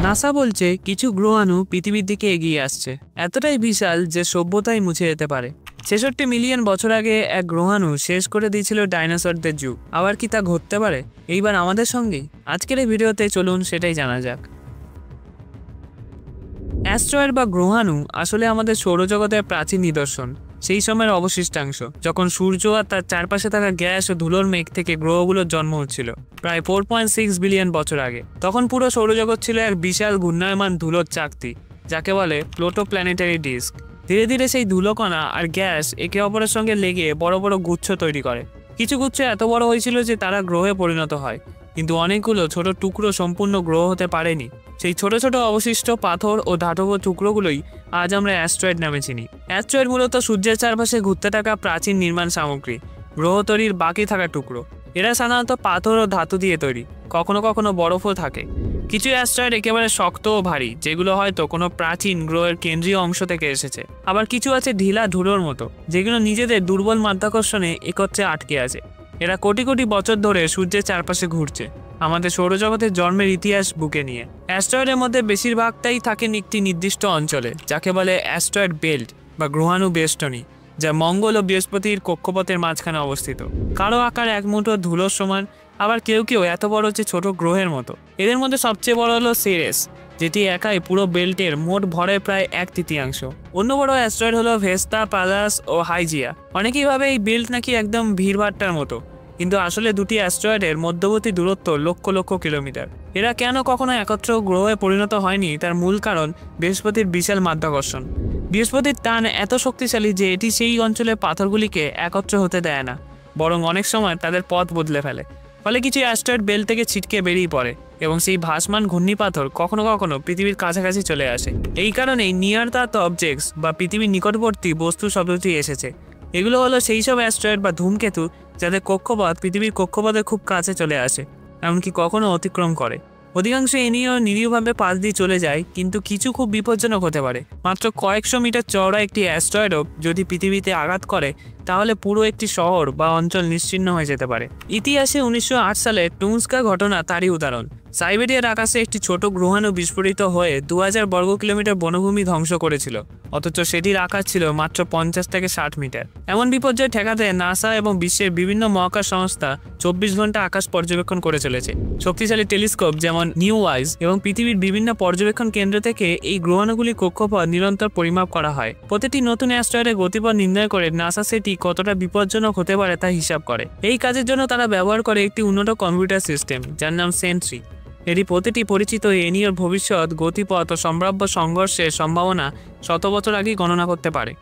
NASA বলছে কিছু গ্রহাণু পৃথিবীর দিকে এগিয়ে আসছে, এতটাই বিশাল যে সভ্যতাই মুছে যেতে পারে। ৬৬ মিলিয়ন বছর আগে এক গ্রহাণু শেষ করে দিয়েছিল ডাইনোসরদের যুগ। আবার কি তা ঘটতে পারে এইবার আমাদের সঙ্গেই? আজকের এই ভিডিওতে চলুন সেটাই জানা যাক। অ্যাস্ট্রয়েড বা গ্রহাণু আসলে আমাদের সৌরজগতের প্রাচীন নিদর্শন। সেই সময়ের অবশিষ্টাংশ, যখন সূর্য আর তার চারপাশে থাকা গ্যাস ও ধুলোর মেঘ থেকে গ্রহগুলোর জন্ম হচ্ছিল প্রায় 4.6 বিলিয়ন বছর আগে। তখন পুরো সৌরজগৎ ছিল এক বিশাল ঘূর্ণায়মান ধুলোর চাকতি, যাকে বলে প্রোটোপ্ল্যানেটারি ডিস্ক। ধীরে ধীরে সেই ধুলোকণা আর গ্যাস একে অপরের সঙ্গে লেগে বড় বড় গুচ্ছ তৈরি করে। কিছু গুচ্ছ এত বড় হয়েছিল যে তারা গ্রহে পরিণত হয়, কিন্তু অনেকগুলো ছোট টুকরো সম্পূর্ণ গ্রহ হতে পারেনি। সেই ছোট ছোট অবশিষ্ট পাথর ও ধাতব টুকরোগুলোই আজ আমরা অ্যাস্ট্রয়েড নামে চিনি। অ্যাস্ট্রয়েড মূলত সূর্যের চারপাশে ঘুরতে থাকা প্রাচীন নির্মাণ সামগ্রী, গ্রহ তৈরির বাকি থাকা টুকরো। এরা সাধারণত পাথর ও ধাতু দিয়ে তৈরি, কখনো কখনো বরফও থাকে। কিছু অ্যাস্ট্রয়েড একেবারে শক্ত ও ভারী, যেগুলো হয়তো কোনো প্রাচীন গ্রহের কেন্দ্রীয় অংশ থেকে এসেছে। আবার কিছু আছে ঢিলা ধুলোর মতো, যেগুলো নিজেদের দুর্বল মাধ্যাকর্ষণে একত্রে আটকে আছে। এরা কোটি কোটি বছর ধরে সূর্যের চারপাশে ঘুরছে, আমাদের সৌরজগতের জন্মের ইতিহাস বুকে নিয়ে। অ্যাস্ট্রয়েডের মধ্যে বেশিরভাগটাই থাকেন একটি নির্দিষ্ট অঞ্চলে, যাকে বলে অ্যাস্ট্রয়েড বেল্ট বা গ্রহাণু বেষ্টনী, যা মঙ্গল ও বৃহস্পতির কক্ষপথের মাঝখানে অবস্থিত। কারো আকার এক মুঠো ধুলোর সমান, আবার কেউ কেউ এত বড় যে ছোট গ্রহের মতো। এদের মধ্যে সবচেয়ে বড় হলো সেরেস, যেটি একাই পুরো বেল্টের মোট ভরের প্রায় 1/3। অন্য বড় অ্যাস্ট্রয়েড হলো ভেস্তা, পালাস ও হাইজিয়া। অনেকেই ভাবে এই বেল্ট নাকি একদম ভিড়ভাট্টার মতো, কিন্তু আসলে দুটি অ্যাস্ট্রয়েডের মধ্যবর্তী দূরত্ব লক্ষ লক্ষ কিলোমিটার। এরা কেন কখনো একত্র গ্রহে পরিণত হয়নি তার মূল কারণ বৃহস্পতির বিশাল মাধ্যাকর্ষণ। বৃহস্পতির টান এত শক্তিশালী যে এটি সেই অঞ্চলের পাথরগুলিকে একত্র হতে দেয় না, বরং অনেক সময় তাদের পথ বদলে ফেলে। ফলে কিছু অ্যাস্ট্রয়েড বেল্ট থেকে ছিটকে বেরিয়ে পড়ে এবং সেই ভাসমান ঘূর্ণিপাথর কখনো কখনো পৃথিবীর কাছাকাছি চলে আসে। এই কারণেই নিয়ার দ্য অবজেক্টস বা পৃথিবীর নিকটবর্তী বস্তু শব্দটি এসেছে। এগুলো হলো সেই সব অ্যাস্ট্রয়েড বা ধূমকেতু যাদের কক্ষপথ পৃথিবীর কক্ষপথের খুব কাছে চলে আসে, এমনকি কখনো অতিক্রম করে। অধিকাংশ এ নিয়েও নিরীহভাবে পাশ দিয়ে চলে যায়, কিন্তু কিছু খুব বিপজ্জনক হতে পারে। মাত্র কয়েকশো মিটার চওড়া একটি অ্যাস্ট্রয়েডও যদি পৃথিবীতে আঘাত করে, তাহলে পুরো একটি শহর বা অঞ্চল নিশ্চিহ্ন হয়ে যেতে পারে। ইতিহাসে 1908 সালে টুনস্কা ঘটনা তারই উদাহরণ। সাইবেরিয়ার আকাশে একটি ছোট গ্রহাণু বিস্ফোরিত হয়ে 2000 বর্গ কিলোমিটার বনভূমি ধ্বংস করেছিল, অথচ সেটির আকার ছিল মাত্র 50 থেকে 60 মিটার। এমন বিপর্যয় ঠেকাতে নাসা এবং বিশ্বের বিভিন্ন মহাকাশ সংস্থা 24 ঘন্টা আকাশ পর্যবেক্ষণ করে চলেছে। শক্তিশালী টেলিস্কোপ যেমন নিউ ওয়াইজ এবং পৃথিবীর বিভিন্ন পর্যবেক্ষণ কেন্দ্র থেকে এই গ্রহাণুগুলির কক্ষপথ নিরন্তর পরিমাপ করা হয়। প্রতিটি নতুন অ্যাস্ট্রয়েডের গতিপথ নির্ণয় করে নাসা সেটি কতটা বিপজ্জনক হতে পারে তা হিসাব করে। এই কাজের জন্য তারা ব্যবহার করে একটি উন্নত কম্পিউটার সিস্টেম, যার নাম সেন্ট্রি। এটি প্রতিটি পরিচিত এনিয়র ভবিষ্যৎ, গতিপথ ও সম্ভাব্য সংঘর্ষের সম্ভাবনা শত বছর আগেই গণনা করতে পারে।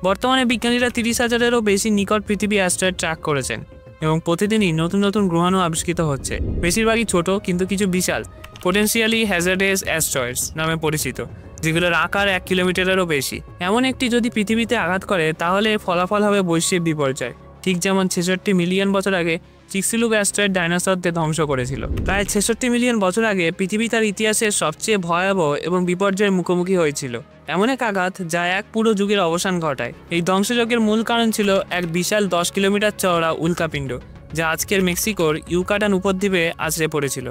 বর্তমানে বিজ্ঞানীরা 30,000-এরও বেশি নিকট পৃথিবী অ্যাস্ট্রয়েড ট্র্যাক করেছেন এবং প্রতিদিনই নতুন নতুন গ্রহাণু আবিষ্কৃত হচ্ছে। বেশিরভাগই ছোট কিন্তু কিছু বিশাল, পোটেনশিয়ালি হ্যাজার্ডাস অ্যাস্ট্রয়েডস নামে পরিচিত, যেগুলোর আকার 1 কিলোমিটারেরও বেশি। এমন একটি যদি পৃথিবীতে আঘাত করে, তাহলে ফলাফল হবে বৈশ্বিক বিপর্যয়, ঠিক যেমন 66 মিলিয়ন বছর আগে চিকসিলুক অ্যাস্ট্রয়েড ডাইনোসরদের ধ্বংস করেছিল। প্রায় 66 মিলিয়ন বছর আগে পৃথিবী তার ইতিহাসের সবচেয়ে ভয়াবহ এবং বিপর্যয়ের মুখোমুখি হয়েছিল। এমন এক আঘাত যা এক পুরো যুগের অবসান ঘটায়। এই ধ্বংসযজ্ঞের মূল কারণ ছিল এক বিশাল 10 কিলোমিটার চওড়া উল্কাপিণ্ড, যা আজকের মেক্সিকোর ইউকাটান উপদ্বীপে আছড়ে পড়েছিল।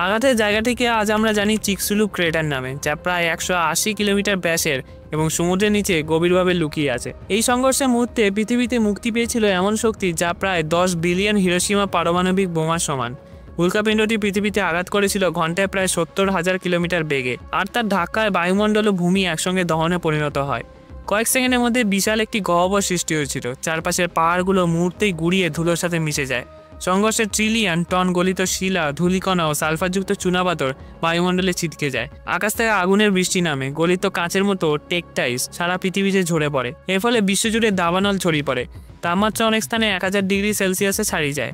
আঘাতের জায়গাটিকে আজ আমরা জানি চিকসিলুক ক্রেটার নামে, যা প্রায় 180 কিলোমিটার ব্যাসের এবং সমুদ্রের নিচে গভীরভাবে লুকিয়ে আছে। এই সংঘর্ষের মুহূর্তে পৃথিবীতে মুক্তি পেয়েছিল এমন শক্তি যা প্রায় 10 বিলিয়ন হিরোশিমা পারমাণবিক বোমার সমান। উল্কাপিণ্ডটি পৃথিবীতে আঘাত করেছিল ঘন্টায় প্রায় 70,000 কিলোমিটার বেগে, আর তার ধাক্কায় বায়ুমণ্ডল ও ভূমি একসঙ্গে দহনে পরিণত হয়। কয়েক সেকেন্ডের মধ্যে বিশাল একটি গহ্বর সৃষ্টি হয়েছিল, চারপাশের পাহাড়গুলো মুহূর্তেই গুঁড়িয়ে ধুলোর সাথে মিশে যায়। সংঘর্ষের ট্রিলিয়ন টন গলিত শিলা, ধূলিকণা ও সালফারযুক্ত চুনাপাথর বায়ুমণ্ডলে ছিটকে যায়। আকাশ থেকে আগুনের বৃষ্টি নামে, গলিত কাঁচের মতো টেকটাইস সারা পৃথিবীতে ঝরে পড়ে। এর ফলে বিশ্বজুড়ে দাবানল ছড়িয়ে পড়ে, তাপমাত্রা অনেক স্থানে 1000 ডিগ্রি সেলসিয়াসে ছাড়িয়ে যায়।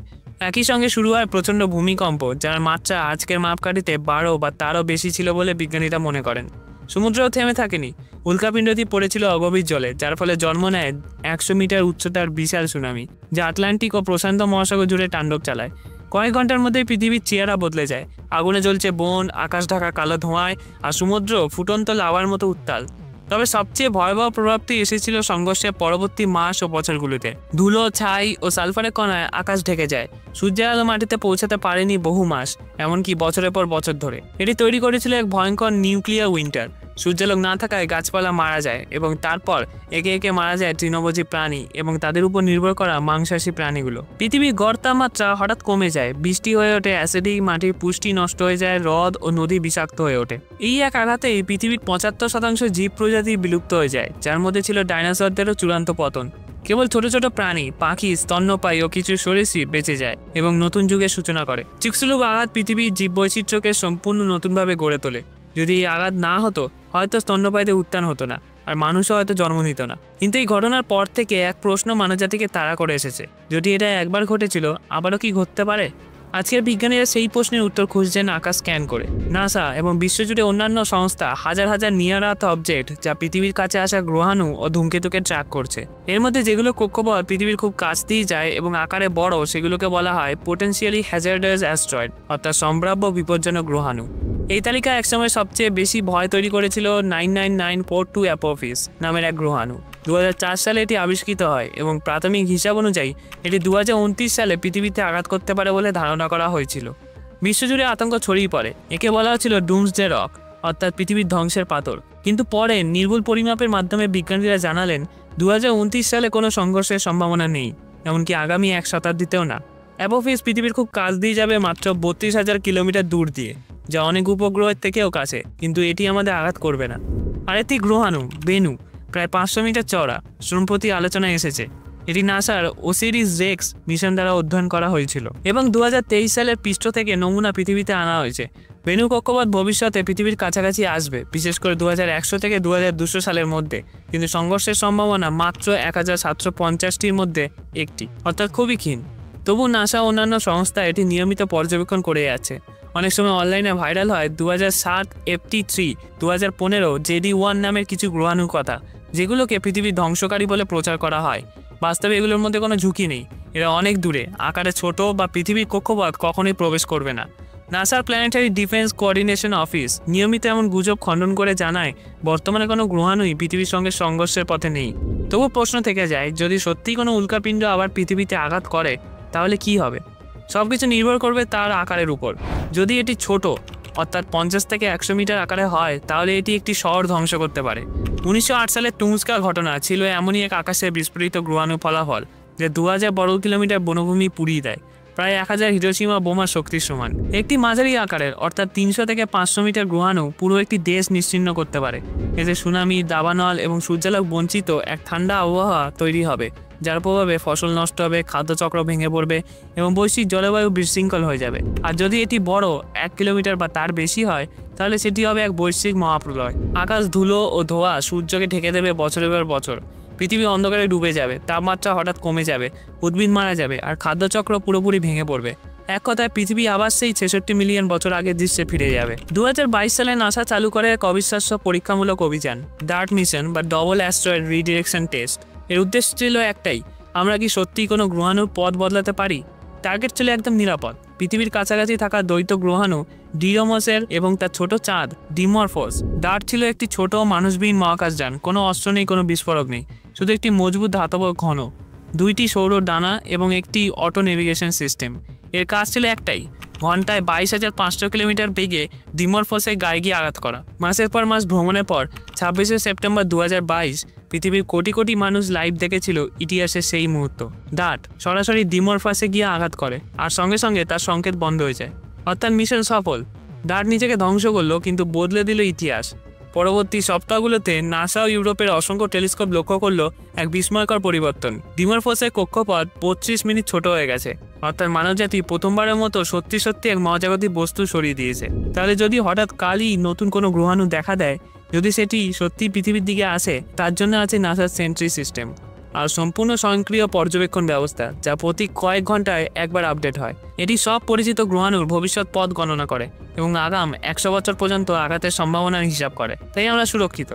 একই সঙ্গে শুরু হয় প্রচণ্ড ভূমিকম্প, যার মাত্রা আজকের মাপকাঠিতে 12 বা তারও বেশি ছিল বলে বিজ্ঞানীরা মনে করেন। সমুদ্রও থেমে থাকেনি, উল্কাপিণ্ডটি পড়েছিল অগভীর জলে, যার ফলে জন্ম নেয় 100 মিটার উচ্চতার বিশাল সুনামি, যা আটলান্টিক ও প্রশান্ত মহাসাগর জুড়ে তাণ্ডব চালায়। কয়েক ঘন্টার মধ্যেই পৃথিবীর চেহারা বদলে যায়। আগুনে জ্বলছে বন, আকাশ ঢাকা কালো ধোঁয়ায়, আর সমুদ্র ফুটন্ত লাভার মতো উত্তাল। তবে সবচেয়ে ভয়াবহ প্রভাবটি এসেছিল সংঘর্ষের পরবর্তী মাস ও বছরগুলোতে। ধুলো, ছাই ও সালফারের কণায় আকাশ ঢেকে যায়। সূর্যের আলো মাটিতে পৌঁছাতে পারেনি বহু মাস, এমনকি বছরের পর বছর ধরে। এটি তৈরি করেছিল এক ভয়ঙ্কর নিউক্লিয়ার উইন্টার। সূর্যালোক না থাকায় গাছপালা মারা যায় এবং তারপর একে একে মারা যায় তৃণভোজী প্রাণী এবং তাদের উপর নির্ভর করা মাংসাশী প্রাণীগুলো। পৃথিবীর গড় তাপমাত্রা হঠাৎ কমে যায়, বৃষ্টি হয়ে ওঠে অ্যাসিডিক, মাটির পুষ্টি নষ্ট হয়ে যায়, হ্রদ ও নদী বিষাক্ত হয়ে ওঠে। এই এক আঘাতেই পৃথিবীর ৭৫% জীব প্রজাতি বিলুপ্ত হয়ে যায়, যার মধ্যে ছিল ডাইনোসরদেরও চূড়ান্ত পতন। কেবল ছোট ছোট প্রাণী, পাখি, স্তন্যপায়ী ও কিছু সরীসৃপ বেঁচে যায় এবং নতুন যুগের সূচনা করে। চিকসুলুপ আঘাত পৃথিবীর জীববৈচিত্র্যকে সম্পূর্ণ নতুনভাবে গড়ে তোলে। যদি এই আঘাত না হতো, হয়তো স্তন্যপায়ীদের উত্থান হতো না, আর মানুষও হয়তো জন্ম নিত না। কিন্তু এই ঘটনার পর থেকে এক প্রশ্ন মানবজাতিকে তাড়া করে এসেছে: যদি এটা একবার ঘটেছিল, আবারও কি ঘটতে পারে? আজকের বিজ্ঞানীরা সেই প্রশ্নের উত্তর খুঁজছেন আকাশ স্ক্যান করে। নাসা এবং বিশ্বজুড়ে অন্যান্য সংস্থা হাজার হাজার নিয়ার আর্থ অবজেক্ট, যা পৃথিবীর কাছে আসা গ্রহাণু ও ধূমকেতুকে ট্র্যাক করছে। এর মধ্যে যেগুলো কক্ষপথ পৃথিবীর খুব কাছ দিয়ে যায় এবং আকারে বড়, সেগুলোকে বলা হয় পোটেনশিয়ালি হ্যাজার্ডাস অ্যাস্ট্রয়েড, অর্থাৎ সম্ভাব্য বিপজ্জনক গ্রহাণু। এই তালিকা একসময় সবচেয়ে বেশি ভয় তৈরি করেছিল 99942 অ্যাপোফিস নামের এক গ্রহাণু। 2004 সালে এটি আবিষ্কৃত হয় এবং প্রাথমিক হিসাব অনুযায়ী এটি 2029 সালে পৃথিবীতে আঘাত করতে পারে বলে ধারণা করা হয়েছিল। বিশ্বজুড়ে আতঙ্ক ছড়িয়ে পড়ে। একে বলা হচ্ছিল ডুমসডে রক, অর্থাৎ পৃথিবীর ধ্বংসের পাথর। কিন্তু পরে নির্ভুল পরিমাপের মাধ্যমে বিজ্ঞানীরা জানালেন 2029 সালে কোনো সংঘর্ষের সম্ভাবনা নেই, এমনকি আগামী এক শতাব্দীতেও না। অ্যাপোফিস পৃথিবীর খুব কাছ দিয়ে যাবে, মাত্র 32,000 কিলোমিটার দূর দিয়ে, যা অনেক উপগ্রহের থেকেও কাছে, কিন্তু এটি আমাদের আঘাত করবে না। আরেকটি গ্রহাণু বেনু, প্রায় 500 মিটার চওড়া, সম্প্রতি আলোচনায় এসেছে। এটি নাসার ওসিরিস রেক্স মিশন দ্বারা অধ্যয়ন করা হয়েছিল এবং 2023 সালের পৃষ্ঠ থেকে নমুনা পৃথিবীতে আনা হয়েছে। বেনু কক্ষপথ ভবিষ্যতে পৃথিবীর কাছাকাছি আসবে, বিশেষ করে 2100 থেকে 2200 সালের মধ্যে, কিন্তু সংঘর্ষের সম্ভাবনা মাত্র 1750টির মধ্যে একটি, অর্থাৎ খুবই ক্ষীণ। তবু নাসা ও অন্যান্য সংস্থা এটি নিয়মিত পর্যবেক্ষণ করে যাচ্ছে। অনেক সময় অনলাইনে ভাইরাল হয় 2007 FT3, 2015 JD1 নামের কিছু গ্রহাণুর কথা, যেগুলোকে পৃথিবীর ধ্বংসকারী বলে প্রচার করা হয়। বাস্তবে এগুলোর মধ্যে কোনো ঝুঁকি নেই। এরা অনেক দূরে, আকারে ছোট বা পৃথিবীর কক্ষপথ কখনোই প্রবেশ করবে না। নাসার প্ল্যানেটারি ডিফেন্স কোঅর্ডিনেশন অফিস নিয়মিত এমন গুজব খণ্ডন করে জানায় বর্তমানে কোনো গ্রহাণুই পৃথিবীর সঙ্গে সংঘর্ষের পথে নেই। তবু প্রশ্ন থেকে যায়, যদি সত্যিই কোনো উল্কাপিণ্ড আবার পৃথিবীতে আঘাত করে, তাহলে কি হবে? সবকিছু নির্ভর করবে তার আকারের উপর। যদি এটি ছোট, অর্থাৎ 50 থেকে 100 মিটার আকারে হয়, তাহলে এটি একটি শহর ধ্বংস করতে পারে। 1908 সালের টুমস্কার ঘটনা ছিল এমনই এক আকাশে বিস্ফোরিত গ্রহাণু ফলাফল, যে 2000 বর্গ কিলোমিটার বনভূমি পুড়িয়ে দেয়, প্রায় 1000 হিরোশিমা বোমার শক্তির সমান। একটি মাঝারি আকারের, অর্থাৎ 300 থেকে 500 মিটার গ্রহাণু পুরো একটি দেশ নিশ্চিহ্ন করতে পারে। এতে সুনামি, দাবানল এবং সূর্যালোক বঞ্চিত এক ঠান্ডা আবহাওয়া তৈরি হবে, যার প্রভাবে ফসল নষ্ট হবে, খাদ্যচক্র ভেঙে পড়বে এবং বৈশ্বিক জলবায়ু বিশৃঙ্খল হয়ে যাবে। আর যদি এটি বড়, 1 কিলোমিটার বা তার বেশি হয়, তাহলে সেটি হবে এক বৈশ্বিক মহাপ্রলয়। আকাশ ধুলো ও ধোঁয়া সূর্যকে ঢেকে দেবে বছরের পর বছর। পৃথিবী অন্ধকারে ডুবে যাবে, তাপমাত্রা হঠাৎ কমে যাবে, উদ্ভিদ মারা যাবে, আর খাদ্যচক্র পুরোপুরি ভেঙে পড়বে। এক কথায় পৃথিবী আবার সেই 66 মিলিয়ন বছর আগের দৃশ্যে ফিরে যাবে। 2022 সালে নাসা চালু করে এক অবিশ্বাস্য পরীক্ষামূলক অভিযান, ডার্ট মিশন বা ডবল অ্যাস্ট্রয়েড রিডিরেকশন টেস্ট। এর উদ্দেশ্য ছিল একটাই: আমরা কি সত্যিই কোনো গ্রহাণুর পথ বদলাতে পারি? টার্গেট ছিল একদম নিরাপদ, পৃথিবীর কাছাকাছি থাকা দ্বৈত গ্রহাণু ডিডোমসের এবং তার ছোট চাঁদ ডিমরফোস। ডার্ট ছিল একটি ছোট মানুষবিহীন মহাকাশযান, কোনো অস্ত্র নেই, কোনো বিস্ফোরক নেই, শুধু একটি মজবুত ধাতব ঘন, 2টি সৌর ডানা এবং একটি অটো নেভিগেশন সিস্টেম। এর কাজ ছিল একটাই: ঘন্টায় 22,500 কিলোমিটার বেগে ডিমরফোসের গায়ে গিয়ে আঘাত করা। মাসের পর মাস ভ্রমণের পর 26শে সেপ্টেম্বর 2022 পৃথিবীর কোটি কোটি মানুষ লাইভ দেখেছিল ইতিহাসের সেই মুহূর্ত। ডার্ট সরাসরি ডিমরফোসে গিয়ে আঘাত করে, আর সঙ্গে সঙ্গে তার সংকেত বন্ধ হয়ে যায়, অর্থাৎ মিশন সফল। ডার্ট নিজেকে ধ্বংস করলো, কিন্তু বদলে দিল ইতিহাস। পরবর্তী সপ্তাহগুলোতে নাসা ও ইউরোপের অসংখ্য টেলিস্কোপ লক্ষ্য করলো এক বিস্ময়কর পরিবর্তন। ডিমরফোসের কক্ষপথ 25 মিনিট ছোট হয়ে গেছে, অর্থাৎ মানবজাতি প্রথমবারের মতো সত্যি সত্যি এক মহাজাগতিক বস্তু সরিয়ে দিয়েছে। তাহলে যদি হঠাৎ কালই নতুন কোনো গ্রহাণু দেখা দেয়, যদি সেটি সত্যি পৃথিবীর দিকে আসে, তার জন্য আছে নাসার সেন্ট্রি সিস্টেম আর সম্পূর্ণ স্বয়ংক্রিয় পর্যবেক্ষণ ব্যবস্থা, যা প্রতি কয়েক ঘন্টায় একবার আপডেট হয়। এটি সব পরিচিত গ্রহাণুর ভবিষ্যৎ পথ গণনা করে এবং আগাম 100 বছর পর্যন্ত আঘাতের সম্ভাবনার হিসাব করে, তাই আমরা সুরক্ষিত।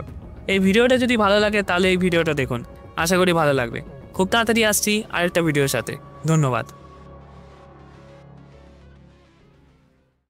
এই ভিডিওটা যদি ভালো লাগে তাহলে এই ভিডিওটা দেখুন, আশা করি ভালো লাগবে। খুব তাড়াতাড়ি আসছি আরেকটা ভিডিওর সাথে। ধন্যবাদ।